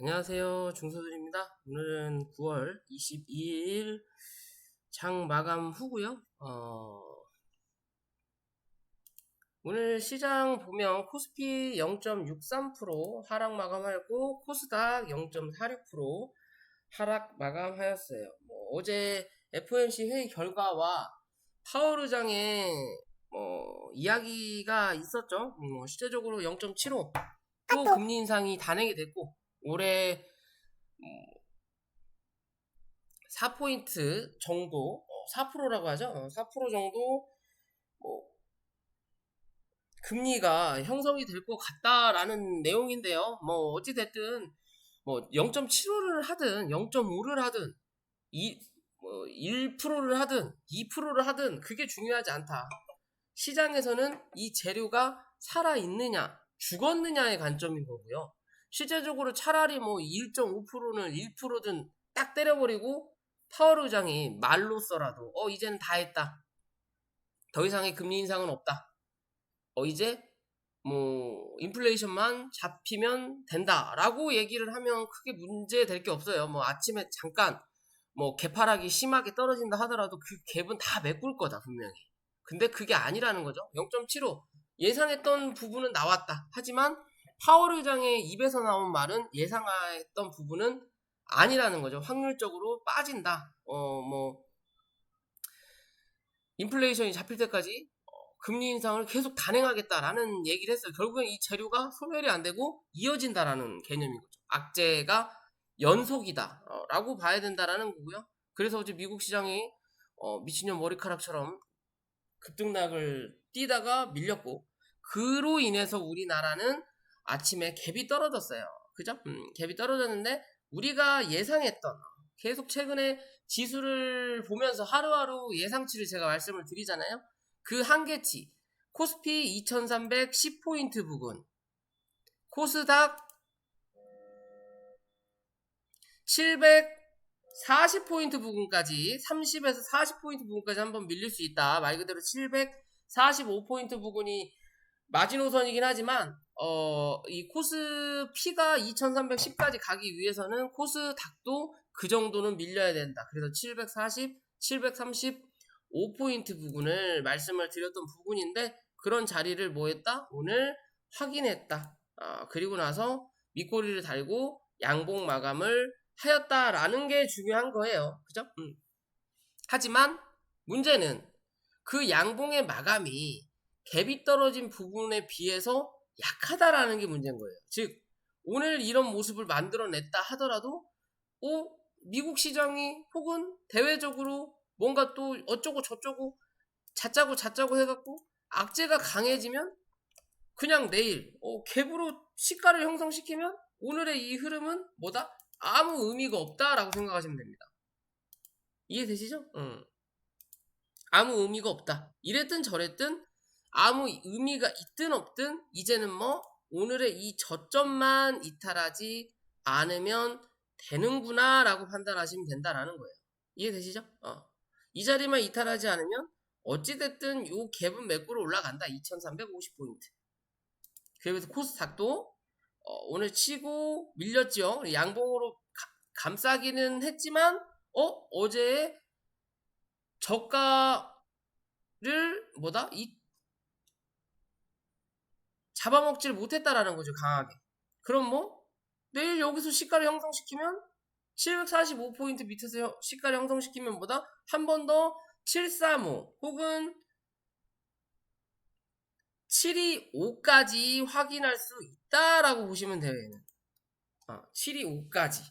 안녕하세요. 중서준입니다. 오늘은 9월 22일 장 마감 후고요. 오늘 시장 보면 코스피 0.63% 하락 마감하였고 코스닥 0.46% 하락 마감하였어요. 어제 FOMC 회의 결과와 파월 의장의 이야기가 있었죠. 실제적으로 0.75 또 금리 인상이 단행이 됐고 올해 4포인트 정도, 4%라고 하죠. 4% 정도 금리가 형성이 될 것 같다라는 내용인데요. 어찌됐든 0.75를 하든 0.5를 하든 1%를 하든 2%를 하든 그게 중요하지 않다. 시장에서는 이 재료가 살아있느냐 죽었느냐의 관점인 거고요. 실제적으로 차라리 1.5%는 1%든 딱 때려버리고 파월 의장이 말로써라도 이제는 다 했다. 더 이상의 금리 인상은 없다. 이제 인플레이션만 잡히면 된다라고 얘기를 하면 크게 문제될 게 없어요. 아침에 잠깐 개파락이 심하게 떨어진다 하더라도 그 갭은 다 메꿀 거다 분명히. 근데 그게 아니라는 거죠. 0.75 예상했던 부분은 나왔다. 하지만 파월 의장의 입에서 나온 말은 예상했던 부분은 아니라는 거죠. 확률적으로 빠진다. 인플레이션이 잡힐 때까지 금리 인상을 계속 단행하겠다라는 얘기를 했어요. 결국엔 이 재료가 소멸이 안 되고 이어진다라는 개념인 거죠. 악재가 연속이다 라고 봐야 된다라는 거고요. 그래서 어제 미국 시장이 미친년 머리카락처럼 급등락을 뛰다가 밀렸고 그로 인해서 우리나라는 아침에 갭이 떨어졌어요. 그죠? 갭이 떨어졌는데 우리가 예상했던 계속 최근에 지수를 보면서 하루하루 예상치를 제가 말씀을 드리잖아요. 그 한계치 코스피 2310포인트 부근 코스닥 740포인트 부근까지 30에서 40포인트 부근까지 한번 밀릴 수 있다. 말 그대로 745포인트 부근이 마지노선이긴 하지만 이 코스피가 2310까지 가기 위해서는 코스닥도 그 정도는 밀려야 된다. 그래서 740, 735포인트 부분을 말씀을 드렸던 부분인데 그런 자리를 했다? 오늘 확인했다. 그리고 나서 밑꼬리를 달고 양봉 마감을 하였다라는 게 중요한 거예요. 그죠? 하지만 문제는 그 양봉의 마감이 갭이 떨어진 부분에 비해서 약하다라는 게 문제인 거예요. 즉 오늘 이런 모습을 만들어냈다 하더라도 미국 시장이 혹은 대외적으로 뭔가 또 어쩌고 저쩌고 자짜고 해갖고 악재가 강해지면 그냥 내일 갭으로 시가를 형성시키면 오늘의 이 흐름은 아무 의미가 없다라고 생각하시면 됩니다. 이해되시죠? 아무 의미가 없다. 이랬든 저랬든 아무 의미가 있든 없든 이제는 오늘의 이 저점만 이탈하지 않으면 되는구나 라고 판단하시면 된다라는 거예요. 이해되시죠? 이 자리만 이탈하지 않으면 어찌됐든 요 갭은 매꾸로 올라간다. 2350포인트. 그래서 코스닥도 오늘 치고 밀렸죠. 양봉으로 감싸기는 했지만 어제 저가를 잡아먹지를 못했다라는 거죠. 강하게. 그럼 내일 여기서 시가를 형성시키면 745포인트 밑에서 시가를 형성시키면 한 번 더 735 혹은 725까지 확인할 수 있다라고 보시면 돼요. 얘는 725까지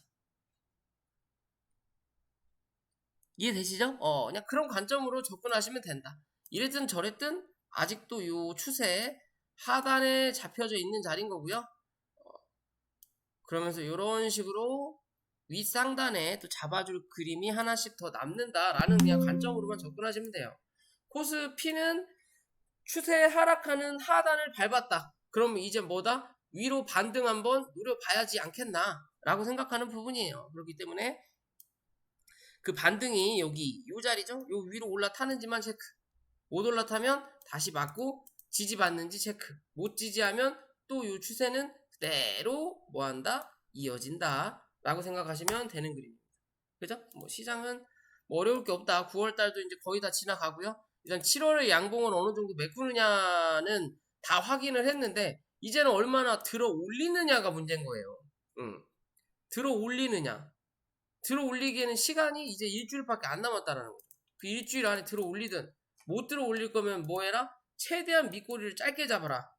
이해되시죠? 그냥 그런 관점으로 접근하시면 된다. 이랬든 저랬든 아직도 요 추세 하단에 잡혀져 있는 자리인 거고요. 그러면서 이런 식으로 윗상단에 또 잡아줄 그림이 하나씩 더 남는다라는 그냥 관점으로만 접근하시면 돼요. 코스피는 추세 하락하는 하단을 밟았다. 그러면 이제 위로 반등 한번 노려봐야지 않겠나 라고 생각하는 부분이에요. 그렇기 때문에 그 반등이 여기 이 자리죠. 요 위로 올라타는지만 체크. 못 올라타면 다시 맞고 지지받는지 체크. 못 지지하면 또 요 추세는 그대로 한다? 이어진다 라고 생각하시면 되는 그림입니다. 그죠? 뭐 시장은 뭐 어려울 게 없다. 9월달도 이제 거의 다 지나가고요. 일단 7월의 양봉을 어느 정도 메꾸느냐는 다 확인을 했는데 이제는 얼마나 들어 올리느냐가 문제인 거예요. 들어 올리느냐. 들어 올리기에는 시간이 이제 일주일밖에 안 남았다라는 거죠. 그 일주일 안에 들어 올리든 못 들어 올릴 거면 뭐 해라? 최대한 밑꼬리를 짧게 잡아라.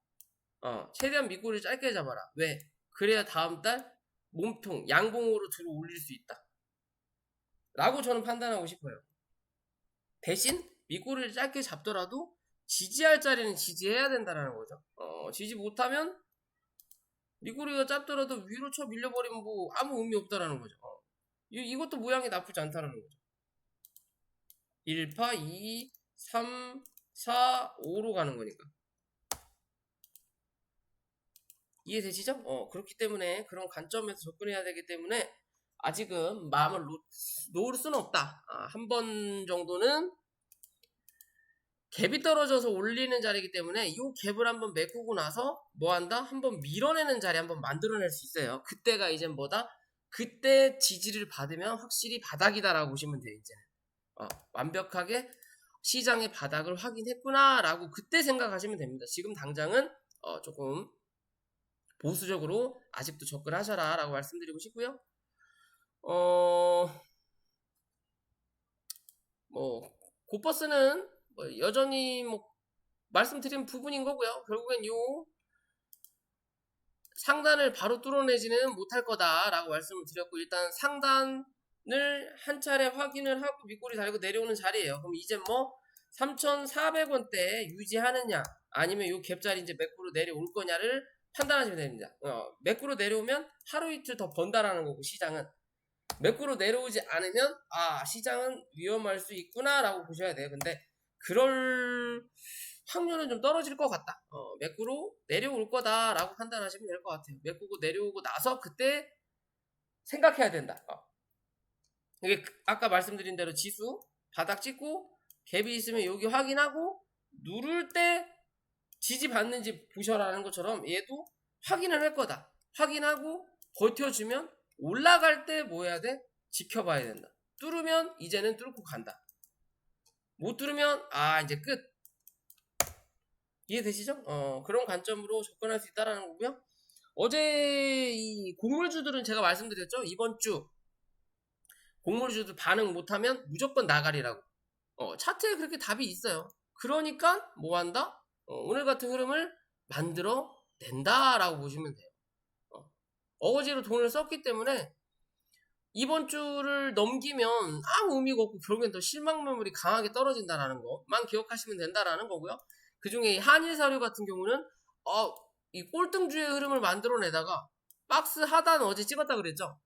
최대한 밑꼬리를 짧게 잡아라. 왜? 그래야 다음 달 몸통, 양봉으로 들어 올릴 수 있다. 라고 저는 판단하고 싶어요. 대신 밑꼬리를 짧게 잡더라도 지지할 자리는 지지해야 된다는 거죠. 지지 못하면 밑꼬리가 짧더라도 위로 쳐 밀려버리면 뭐 아무 의미 없다라는 거죠. 이것도 모양이 나쁘지 않다는 거죠. 1파, 2, 3, 4, 5로 가는 거니까. 이해되시죠? 그렇기 때문에 그런 관점에서 접근해야 되기 때문에 아직은 마음을 놓을 수는 없다. 한 번 정도는 갭이 떨어져서 올리는 자리이기 때문에 이 갭을 한번 메꾸고 나서 뭐 한다? 한번 밀어내는 자리 한번 만들어낼 수 있어요. 그때가 이제 뭐다? 그때 지지를 받으면 확실히 바닥이다라고 보시면 돼요. 이제는 완벽하게 시장의 바닥을 확인했구나 라고 그때 생각하시면 됩니다. 지금 당장은 조금 보수적으로 아직도 접근하셔라 라고 말씀드리고 싶고요. 뭐 고버스는 뭐 여전히 뭐 말씀드린 부분인 거고요. 결국엔 요 상단을 바로 뚫어내지는 못할 거다라고 말씀을 드렸고 일단 상단을 한 차례 확인을 하고 밑꼬리 달고 내려오는 자리예요. 그럼 이제 뭐 3,400원대 유지하느냐 아니면 요 갭자리 이제 매꾸로 내려올 거냐를 판단하시면 됩니다. 매꾸로 내려오면 하루 이틀 더 번다라는 거고 시장은 매꾸로 내려오지 않으면 시장은 위험할 수 있구나 라고 보셔야 돼요. 근데 그럴 확률은 좀 떨어질 것 같다. 매꾸로 내려올 거다 라고 판단하시면 될 것 같아요. 매꾸고 내려오고 나서 그때 생각해야 된다. 이게 아까 말씀드린 대로 지수 바닥 찍고 갭이 있으면 여기 확인하고 누를 때 지지받는지 보셔라는 것처럼 얘도 확인을 할 거다. 확인하고 버텨주면 올라갈 때 뭐 해야 돼? 지켜봐야 된다. 뚫으면 이제는 뚫고 간다. 못 뚫으면 이제 끝. 이해되시죠? 그런 관점으로 접근할 수 있다는 거고요. 어제 이 곡물주들은 제가 말씀드렸죠. 이번 주 곡물주들 반응 못하면 무조건 나가리라고. 차트에 그렇게 답이 있어요. 그러니까 뭐 한다? 오늘 같은 흐름을 만들어 낸다라고 보시면 돼요. 어거지로 돈을 썼기 때문에 이번 주를 넘기면 아무 의미가 없고 결국엔 더 실망매물이 강하게 떨어진다라는 것만 기억하시면 된다라는 거고요. 그 중에 한일사료 같은 경우는 이 꼴등주의 흐름을 만들어내다가 박스 하단 어제 찍었다 그랬죠.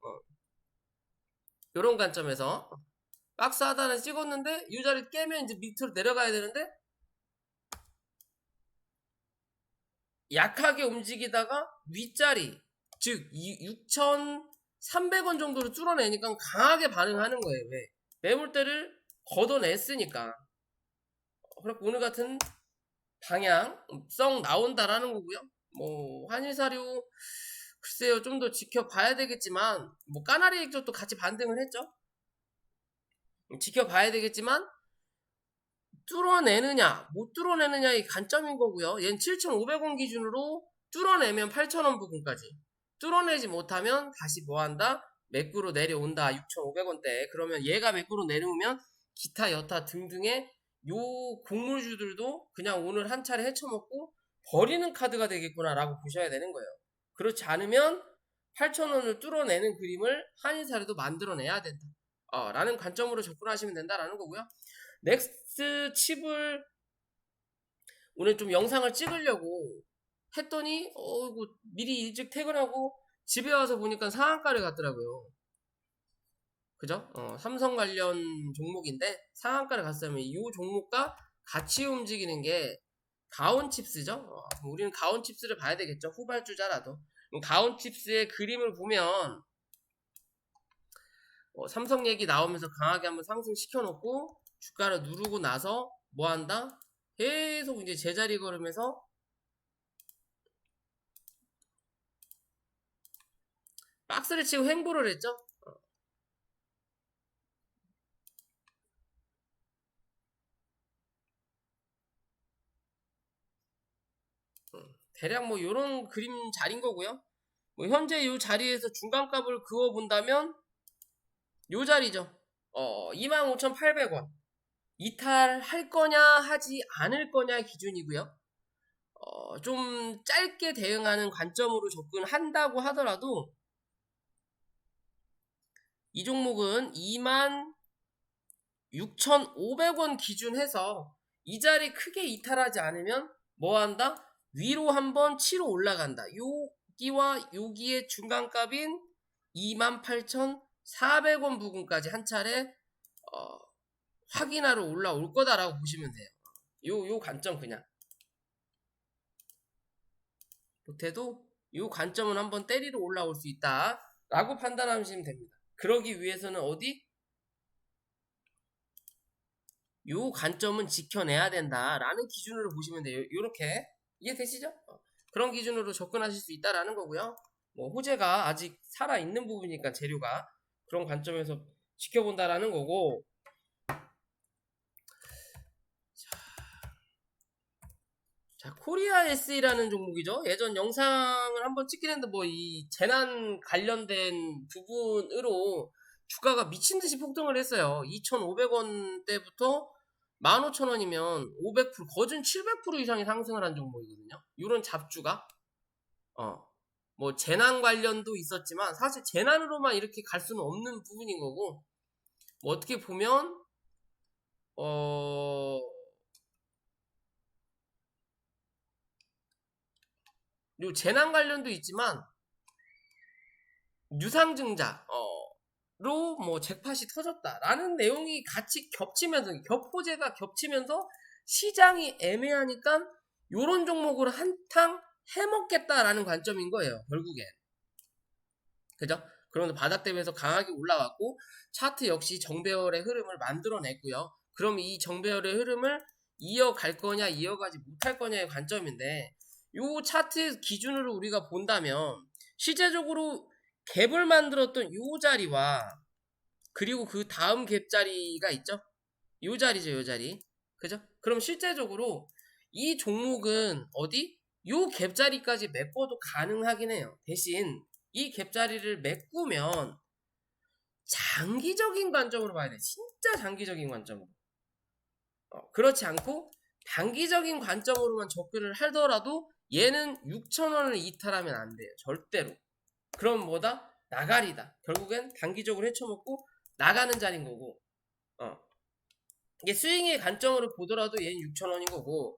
이런 관점에서 박스 하단을 찍었는데 이 자리 깨면 이제 밑으로 내려가야 되는데 약하게 움직이다가 윗자리 즉 6,300원 정도를 뚫어내니까 강하게 반응하는 거예요. 왜? 매물대를 걷어냈으니까. 그래서 오늘 같은 방향성 나온다라는 거고요. 뭐 한일사료 글쎄요 좀 더 지켜봐야 되겠지만 뭐 까나리 액젓도 같이 반등을 했죠. 지켜봐야 되겠지만 뚫어내느냐 못 뚫어내느냐의 관점인 거고요. 얘는 7,500원 기준으로 뚫어내면 8,000원 부근까지 뚫어내지 못하면 다시 뭐한다? 매꾸로 내려온다. 6,500원대. 그러면 얘가 매꾸로 내려오면 기타 여타 등등의 요 곡물주들도 그냥 오늘 한 차례 헤쳐먹고 버리는 카드가 되겠구나 라고 보셔야 되는 거예요. 그렇지 않으면 8,000원을 뚫어내는 그림을 한인사료도 만들어내야 된다. 라는 관점으로 접근하시면 된다라는 거고요. 넥스트 칩을 오늘 좀 영상을 찍으려고 했더니 미리 일찍 퇴근하고 집에 와서 보니까 상한가를 갔더라고요. 그죠? 삼성 관련 종목인데 상한가를 갔으면 이 종목과 같이 움직이는 게 가온칩스죠. 우리는 가온칩스를 봐야 되겠죠. 후발주자라도. 가온칩스의 그림을 보면 삼성 얘기 나오면서 강하게 한번 상승시켜 놓고 주가를 누르고 나서 뭐 한다? 계속 이제 제자리 걸으면서 박스를 치고 횡보를 했죠. 대략 뭐 요런 그림 자리인 거고요. 뭐 현재 요 자리에서 중간값을 그어 본다면 요 자리죠. 25,800원. 이탈할 거냐 하지 않을 거냐 기준이고요. 좀 짧게 대응하는 관점으로 접근한다고 하더라도 이 종목은 26,500원 기준해서 이 자리 크게 이탈하지 않으면 뭐 한다? 위로 한번 치러 올라간다. 여기와 여기의 중간값인 28,400원 부근까지 한 차례 확인하러 올라올 거다라고 보시면 돼요. 요 관점 그냥. 못해도 요 관점은 한번 때리러 올라올 수 있다라고 판단하시면 됩니다. 그러기 위해서는 어디? 요 관점은 지켜내야 된다라는 기준으로 보시면 돼요. 요렇게 이해되시죠? 그런 기준으로 접근하실 수 있다라는 거고요. 뭐 호재가 아직 살아있는 부분이니까 재료가 그런 관점에서 지켜본다라는 거고. 자, 코리아 SE라는 종목이죠. 예전 영상을 한번 찍긴 했는데 뭐 이 재난 관련된 부분으로 주가가 미친듯이 폭등을 했어요. 2,500원대부터 15,000원이면 500%, 거진 700% 이상이 상승을 한 종목이거든요. 이런 잡주가 뭐 재난 관련도 있었지만 사실 재난으로만 이렇게 갈 수는 없는 부분인 거고, 뭐 어떻게 보면 요 재난 관련도 있지만 유상증자 로 뭐 잭팟이 터졌다라는 내용이 같이 겹치면서, 겹호재가 겹치면서 시장이 애매하니까 요런 종목으로 한탕 해먹겠다라는 관점인 거예요, 결국엔. 그죠? 그러면서 바닥 대비해서 강하게 올라왔고, 차트 역시 정배열의 흐름을 만들어냈고요. 그럼 이 정배열의 흐름을 이어갈 거냐 이어가지 못할 거냐의 관점인데, 요 차트 기준으로 우리가 본다면 실제적으로 갭을 만들었던 요 자리와 그리고 그 다음 갭 자리가 있죠? 요 자리죠, 요 자리. 그죠? 그럼 실제적으로 이 종목은 어디? 요 갭 자리까지 메꿔도 가능하긴 해요. 대신 이 갭 자리를 메꾸면 장기적인 관점으로 봐야 돼. 진짜 장기적인 관점으로. 그렇지 않고 단기적인 관점으로만 접근을 하더라도 얘는 6,000원을 이탈하면 안 돼요. 절대로. 그럼 뭐다? 나가리다. 결국엔 단기적으로 헤쳐먹고 나가는 자리인 거고, 이게 스윙의 관점으로 보더라도 얘는 6,000원인 거고,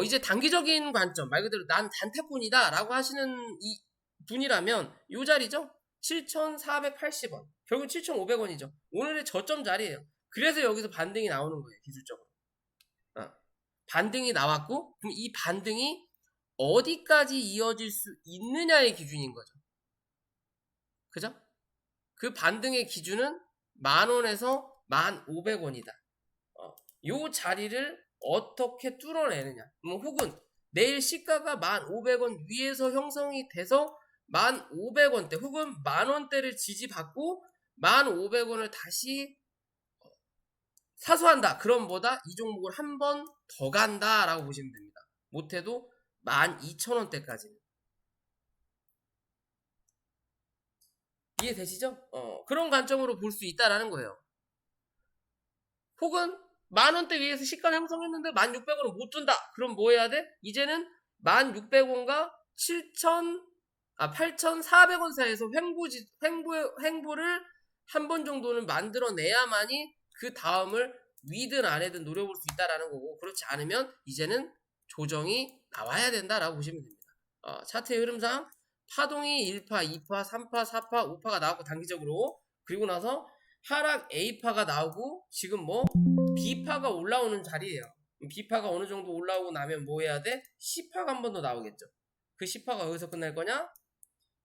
이제 단기적인 관점, 말 그대로 난 단타꾼이다 라고 하시는 이 분이라면 요 자리죠? 7,480원. 결국 7,500원이죠. 오늘의 저점 자리예요. 그래서 여기서 반등이 나오는 거예요, 기술적으로. 반등이 나왔고, 그럼 이 반등이 어디까지 이어질 수 있느냐의 기준인 거죠. 그죠? 그 반등의 기준은 10,000원에서 1,500원이다. 요 자리를 어떻게 뚫어내느냐. 뭐 혹은 내일 시가가 1,500원 위에서 형성이 돼서 1,500원대 혹은 10,000원대를 지지받고 1,500원을 다시 사수한다. 그럼 뭐다? 이 종목을 한 번 더 간다라고 보시면 됩니다. 못해도 12,000원대까지는. 이해되시죠? 그런 관점으로 볼 수 있다라는 거예요. 혹은 10,000원대 위에서 시가 형성했는데 1,600원을 못 준다. 그럼 뭐 해야 돼? 이제는 1,600원과 8,400원 사이에서 횡보를 한 번 정도는 만들어내야만이 그 다음을 위든 아래든 노려볼 수 있다라는 거고, 그렇지 않으면 이제는 조정이 나와야 된다라고 보시면 됩니다. 차트의 흐름상 파동이 1파, 2파, 3파, 4파, 5파가 나왔고 단기적으로, 그리고 나서 하락 A파가 나오고 지금 뭐 B파가 올라오는 자리예요. B파가 어느 정도 올라오고 나면 뭐 해야 돼? C파가 한 번 더 나오겠죠. 그 C파가 여기서 끝날 거냐?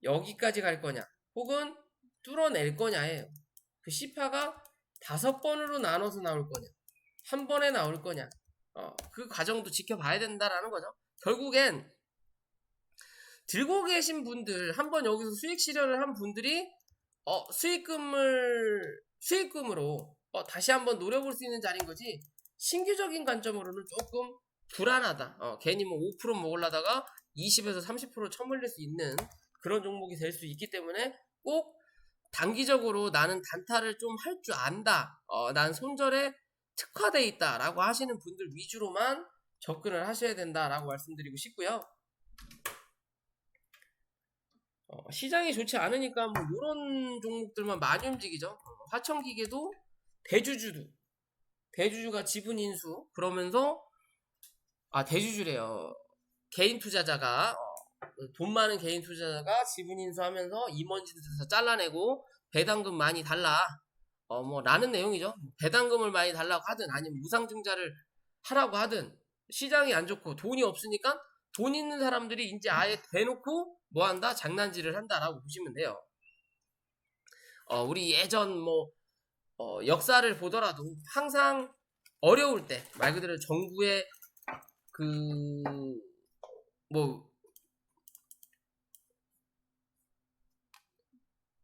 여기까지 갈 거냐? 혹은 뚫어낼 거냐예요. 그 C파가 5번으로 나눠서 나올 거냐? 한 번에 나올 거냐? 그 과정도 지켜봐야 된다라는 거죠. 결국엔 들고 계신 분들, 한번 여기서 수익 실현을 한 분들이 수익금으로 다시 한번 노려볼 수 있는 자리인 거지. 신규적인 관점으로는 조금 불안하다. 괜히 뭐 5% 먹으려다가 20에서 30% 쳐물릴 수 있는 그런 종목이 될 수 있기 때문에 꼭 단기적으로 나는 단타를 좀 할 줄 안다. 난 손절에 특화돼 있다라고 하시는 분들 위주로만 접근을 하셔야 된다라고 말씀드리고 싶고요. 시장이 좋지 않으니까 뭐 이런 종목들만 많이 움직이죠. 화천기계도 대주주가 지분 인수 그러면서 대주주래요. 개인 투자자가 돈 많은 개인 투자자가 지분 인수하면서 임원진들에서 잘라내고 배당금 많이 달라 뭐 라는 내용이죠. 배당금을 많이 달라고 하든 아니면 무상증자를 하라고 하든 시장이 안 좋고 돈이 없으니까 돈 있는 사람들이 이제 아예 대놓고 뭐 한다? 장난질을 한다라고 보시면 돼요. 우리 예전 역사를 보더라도 항상 어려울 때 말 그대로 정부의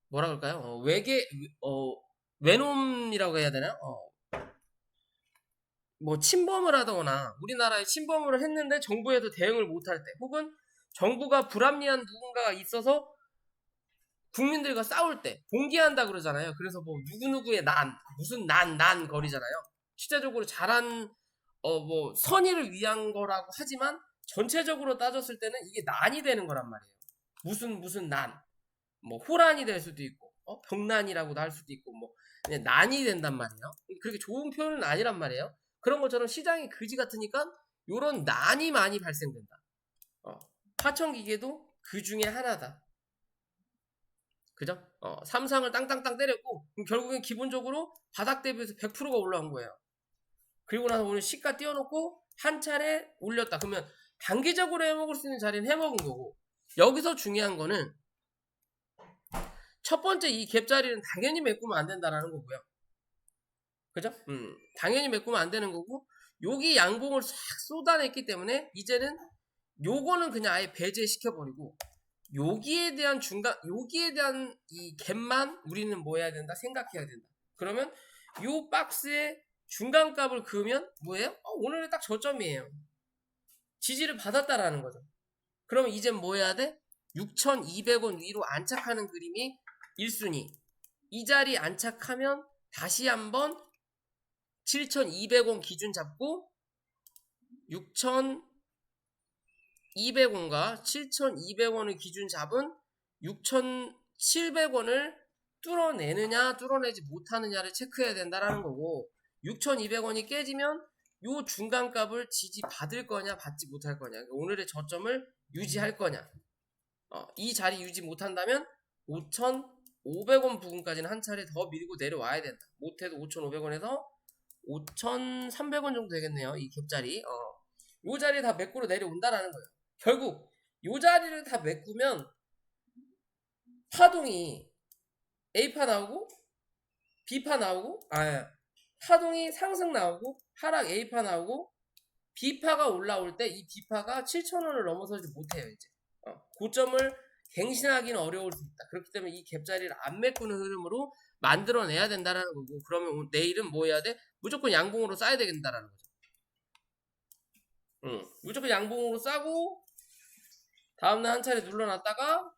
뭐라 그럴까요? 외놈이라고 해야 되나? 침범을 하거나 우리나라에 침범을 했는데 정부에서 대응을 못할 때 혹은 정부가 불합리한 누군가가 있어서 국민들과 싸울 때 봉기한다 그러잖아요. 그래서 누구누구의 무슨 난 거리잖아요. 실제적으로 잘한 선의를 위한 거라고 하지만 전체적으로 따졌을 때는 이게 난이 되는 거란 말이에요. 무슨 난 호란이 될 수도 있고 병난이라고도 할 수도 있고 그냥 난이 된단 말이에요. 그렇게 좋은 표현은 아니란 말이에요. 그런 것처럼 시장이 그지 같으니까 요런 난이 많이 발생된다. 화천기계도 그 중에 하나다. 그죠? 삼상을 땅땅땅 때렸고 결국엔 기본적으로 바닥 대비해서 100%가 올라온 거예요. 그리고 나서 오늘 시가 띄워놓고 한 차례 올렸다. 그러면 단기적으로 해먹을 수 있는 자리는 해먹은 거고 여기서 중요한 거는 첫 번째 이 갭자리는 당연히 메꾸면 안 된다라는 거고요. 그죠? 당연히 메꾸면 안 되는 거고 여기 양봉을 싹 쏟아냈기 때문에 이제는 요거는 그냥 아예 배제시켜버리고 여기에 대한 이 갭만 우리는 뭐 해야 된다? 생각해야 된다. 그러면 요 박스의 중간값을 그으면 뭐예요? 오늘은 딱 저점이에요. 지지를 받았다라는 거죠. 그러면 이젠 뭐 해야 돼? 6,200원 위로 안착하는 그림이 1순위. 이 자리 안착하면 다시 한번 7,200원 기준 잡고 6,200원과 7,200원을 기준 잡은 6,700원을 뚫어내느냐 뚫어내지 못하느냐를 체크해야 된다라는 거고 6,200원이 깨지면 요 중간값을 지지 받을 거냐 받지 못할 거냐 그러니까 오늘의 저점을 유지할 거냐 이 자리 유지 못한다면 5,500원 부근까지는 한 차례 더 밀고 내려와야 된다. 못해도 5,500원에서 5,300원 정도 되겠네요. 이 갭자리 요 자리에 다 메꾸러 내려온다라는 거예요. 결국 요 자리를 다 메꾸면 파동이 A파 나오고 B파 나오고 파동이 상승 나오고 하락 A파 나오고 B파가 올라올 때 이 B파가 7,000원을 넘어서지 못해요. 이제 고점을 갱신하기는 어려울 수 있다. 그렇기 때문에 이 갭자리를 안 메꾸는 흐름으로 만들어내야 된다라는 거고 그러면 내일은 뭐 해야 돼? 무조건 양봉으로 싸야 된다라는 거죠. 무조건 양봉으로 싸고 다음날 한 차례 눌러놨다가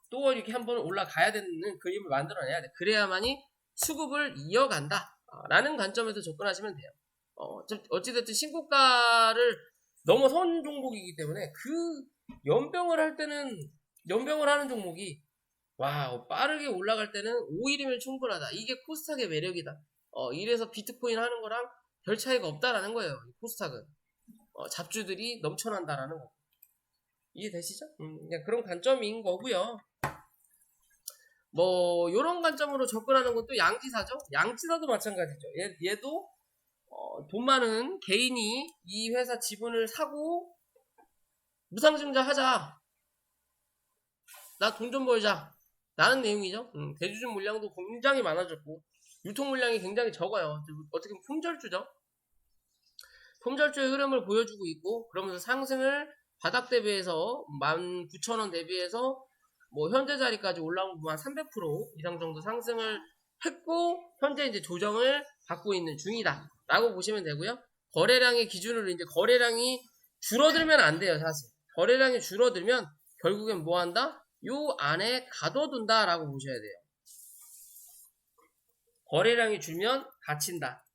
또 이렇게 한번 올라가야 되는 그림을 만들어내야 돼. 그래야만이 수급을 이어간다 라는 관점에서 접근하시면 돼요. 어찌됐든 신고가를 넘어선 종목이기 때문에 그 연병을 하는 종목이 빠르게 올라갈 때는 5일이면 충분하다. 이게 코스닥의 매력이다. 이래서 비트코인 하는 거랑 별 차이가 없다라는 거예요. 코스닥은 잡주들이 넘쳐난다라는 거. 이해되시죠? 그냥 그런 관점인 거고요. 요런 관점으로 접근하는 것도 양지사죠. 양지사도 마찬가지죠. 얘도 돈 많은 개인이 이 회사 지분을 사고 무상증자 하자. 나 돈 좀 벌자. 라는 내용이죠. 대주주 물량도 굉장히 많아졌고 유통 물량이 굉장히 적어요. 어떻게 보면 품절주죠. 품절주의 흐름을 보여주고 있고, 그러면서 상승을 바닥 대비해서 19,000원 대비해서 뭐 현재 자리까지 올라온 부분 한 300% 이상 정도 상승을 했고, 현재 이제 조정을 받고 있는 중이다 라고 보시면 되고요. 거래량의 기준으로 이제 거래량이 줄어들면 안 돼요. 사실 거래량이 줄어들면 결국엔 뭐 한다? 요 안에 가둬둔다 라고 보셔야 돼요. 거래량이 줄면 갇힌다.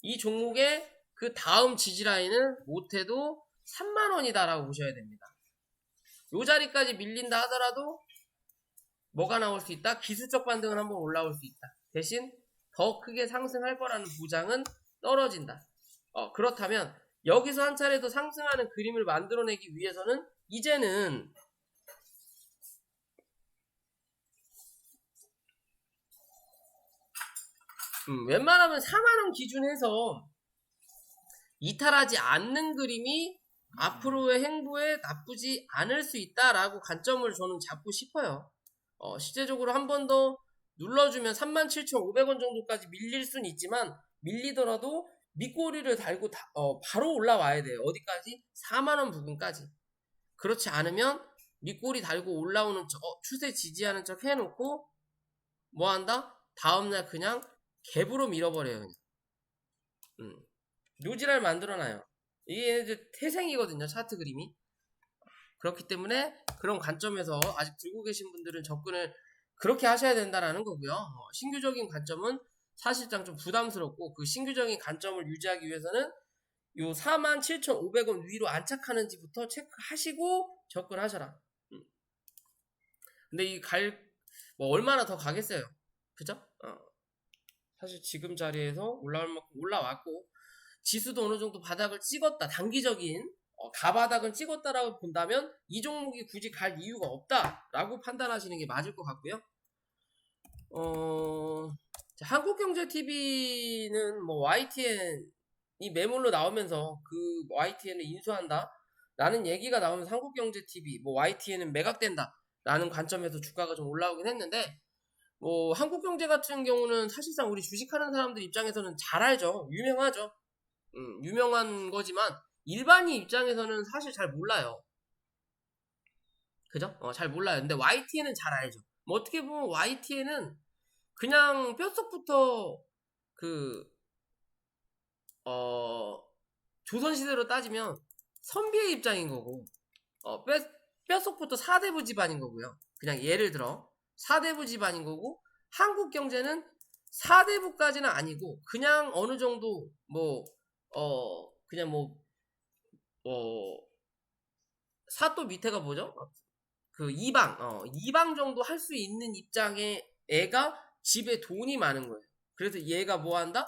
이 종목의 그 다음 지지라인은 못해도 3만원이다 라고 보셔야 됩니다. 요 자리까지 밀린다 하더라도 뭐가 나올 수 있다? 기술적 반등은 한번 올라올 수 있다. 대신 더 크게 상승할 거라는 보장은 떨어진다. 그렇다면 여기서 한 차례 더 상승하는 그림을 만들어내기 위해서는 이제는 웬만하면 4만원 기준에서 이탈하지 않는 그림이 앞으로의 행보에 나쁘지 않을 수 있다라고 관점을 저는 잡고 싶어요. 실제적으로 한 번 더 눌러주면 37,500원 정도까지 밀릴 수는 있지만, 밀리더라도 밑꼬리를 달고 바로 올라와야 돼요. 어디까지? 4만원 부근까지. 그렇지 않으면 밑꼬리 달고 올라오는 추세 지지하는 척 해놓고 뭐 한다? 다음날 그냥 갭으로 밀어버려요. 그냥. 묘지랄 만들어놔요. 이게 이제 태생이거든요. 차트 그림이. 그렇기 때문에 그런 관점에서 아직 들고 계신 분들은 접근을 그렇게 하셔야 된다라는 거고요. 신규적인 관점은 사실상 좀 부담스럽고, 그 신규적인 관점을 유지하기 위해서는 요 47,500원 위로 안착하는지부터 체크하시고 접근하셔라. 근데 뭐 얼마나 더 가겠어요. 그죠? 사실 지금 자리에서 올라올 만큼 올라왔고, 지수도 어느 정도 바닥을 찍었다. 단기적인 가바닥은 찍었다라고 본다면 이 종목이 굳이 갈 이유가 없다라고 판단하시는 게 맞을 것 같고요. 한국경제TV는 뭐 YTN이 매물로 나오면서 그 YTN을 인수한다 라는 얘기가 나오면서 한국경제TV, 뭐 YTN은 매각된다 라는 관점에서 주가가 좀 올라오긴 했는데, 뭐 한국경제 같은 경우는 사실상 우리 주식하는 사람들 입장에서는 잘 알죠. 유명하죠. 유명한 거지만 일반인 입장에서는 사실 잘 몰라요. 그죠? 잘 몰라요. 근데 YTN은 잘 알죠. 뭐 어떻게 보면 YTN은 그냥 뼛속부터 조선시대로 따지면 선비의 입장인 거고, 뼛속부터 사대부 집안인 거고요. 그냥 예를 들어 사대부 집안인 거고, 한국경제는 사대부까지는 아니고 그냥 어느 정도 그냥 사또 밑에가 뭐죠? 그 이방 정도 할 수 있는 입장의 애가 집에 돈이 많은 거예요. 그래서 얘가 뭐 한다?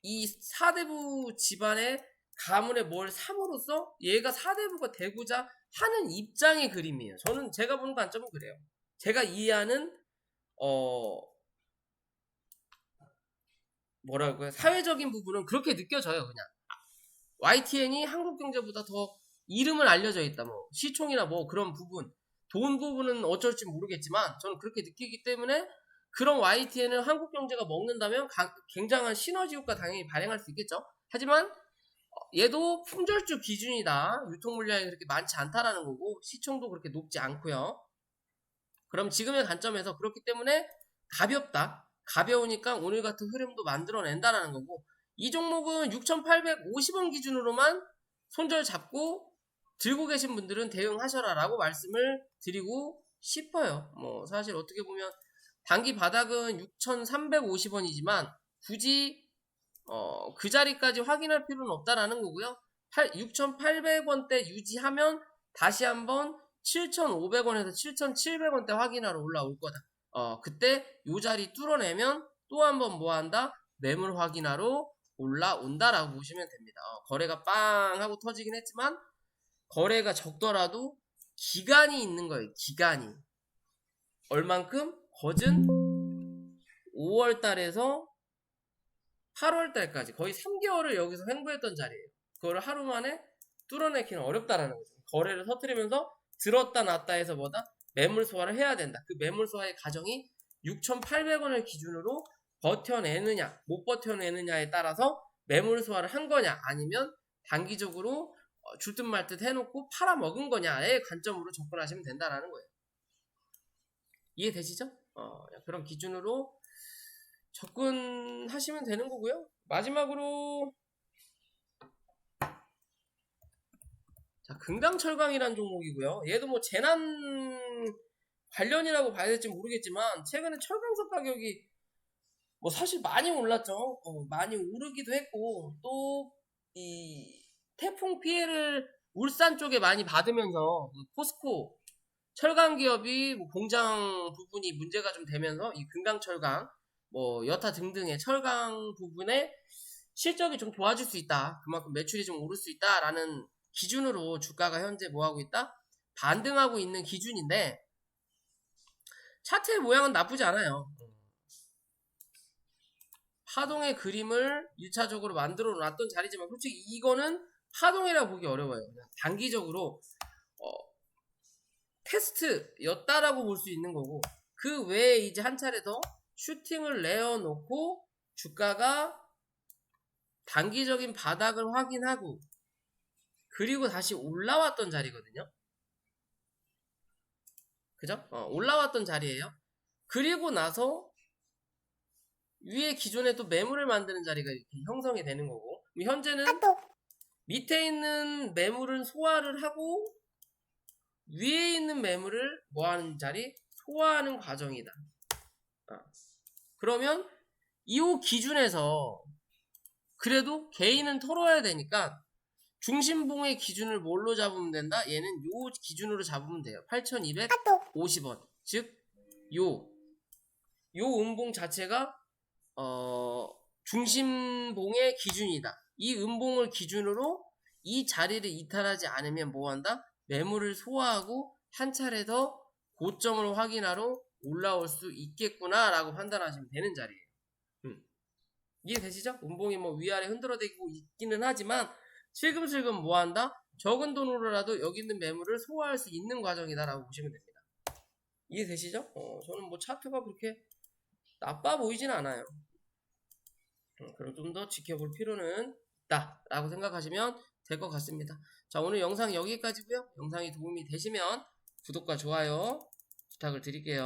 이 사대부 집안의 가문에 뭘 삼으로써 얘가 사대부가 되고자 하는 입장의 그림이에요. 제가 보는 관점은 그래요. 제가 이해하는 뭐랄까요? 사회적인 부분은 그렇게 느껴져요. 그냥 YTN이 한국경제보다 더 이름을 알려져 있다. 뭐 시총이나 뭐 그런 부분, 돈 부분은 어쩔지 모르겠지만 저는 그렇게 느끼기 때문에 그런 YTN을 한국경제가 먹는다면 굉장한 시너지 효과 당연히 발행할 수 있겠죠. 하지만 얘도 품절주 기준이다. 유통 물량이 그렇게 많지 않다라는 거고, 시총도 그렇게 높지 않고요. 그럼 지금의 관점에서 그렇기 때문에 가볍다. 가벼우니까 오늘 같은 흐름도 만들어낸다라는 거고, 이 종목은 6,850원 기준으로만 손절 잡고 들고 계신 분들은 대응하셔라 라고 말씀을 드리고 싶어요. 뭐 사실 어떻게 보면 단기 바닥은 6,350원이지만 굳이 그 자리까지 확인할 필요는 없다라는 거고요. 6,800원대 유지하면 다시 한번 7,500원에서 7,700원대 확인하러 올라올 거다. 그때 요 자리 뚫어내면 또 한번 뭐 한다? 매물 확인하러 올라온다라고 보시면 됩니다. 거래가 빵 하고 터지긴 했지만 거래가 적더라도 기간이 있는 거예요. 기간이. 얼만큼? 거진 5월달에서 8월달까지 거의 3개월을 여기서 횡보했던 자리예요. 그걸 하루 만에 뚫어내기는 어렵다라는 거죠. 거래를 터뜨리면서 들었다 놨다 해서 뭐다? 매물 소화를 해야 된다. 그 매물 소화의 과정이 6,800원을 기준으로 버텨내느냐 못 버텨내느냐에 따라서 매물 소화를 한 거냐, 아니면 단기적으로 줄 듯 말 듯 해놓고 팔아먹은 거냐의 관점으로 접근하시면 된다라는 거예요. 이해되시죠? 그런 기준으로 접근하시면 되는 거고요. 마지막으로 자, 금강철강이라는 종목이고요. 얘도 뭐 재난 관련이라고 봐야 될지 모르겠지만 최근에 철강석 가격이 뭐 사실 많이 올랐죠. 많이 오르기도 했고, 또 이 태풍 피해를 울산 쪽에 많이 받으면서 그 포스코 철강 기업이 뭐 공장 부분이 문제가 좀 되면서 이 금강철강 뭐 여타 등등의 철강 부분에 실적이 좀 좋아질 수 있다. 그만큼 매출이 좀 오를 수 있다라는 기준으로 주가가 현재 뭐 하고 있다? 반등하고 있는 기준인데 차트의 모양은 나쁘지 않아요. 파동의 그림을 1차적으로 만들어 놨던 자리지만 솔직히 이거는 파동이라 보기 어려워요. 그냥 단기적으로 테스트였다라고 볼 수 있는 거고, 그 외에 이제 한 차례 더 슈팅을 내어놓고 주가가 단기적인 바닥을 확인하고 그리고 다시 올라왔던 자리거든요. 그죠? 올라왔던 자리예요. 그리고 나서 위에 기존에 또 매물을 만드는 자리가 이렇게 형성이 되는 거고, 현재는 밑에 있는 매물은 소화를 하고 위에 있는 매물을 뭐 하는 자리? 소화하는 과정이다. 그러면 이 기준에서 그래도 개인은 털어야 되니까 중심봉의 기준을 뭘로 잡으면 된다? 얘는 요 기준으로 잡으면 돼요. 8,250원. 즉, 요 음봉 자체가 중심봉의 기준이다. 이 음봉을 기준으로 이 자리를 이탈하지 않으면 뭐 한다? 매물을 소화하고 한 차례 더 고점을 확인하러 올라올 수 있겠구나 라고 판단하시면 되는 자리예요. 이해되시죠? 음봉이 뭐 위아래 흔들어대고 있기는 하지만 슬금슬금 뭐 한다? 적은 돈으로라도 여기 있는 매물을 소화할 수 있는 과정이다 라고 보시면 됩니다. 이해되시죠? 저는 뭐 차트가 그렇게 나빠 보이진 않아요. 그럼 좀 더 지켜볼 필요는 있다 라고 생각하시면 될 것 같습니다. 자, 오늘 영상 여기까지고요. 영상이 도움이 되시면 구독과 좋아요 부탁을 드릴게요.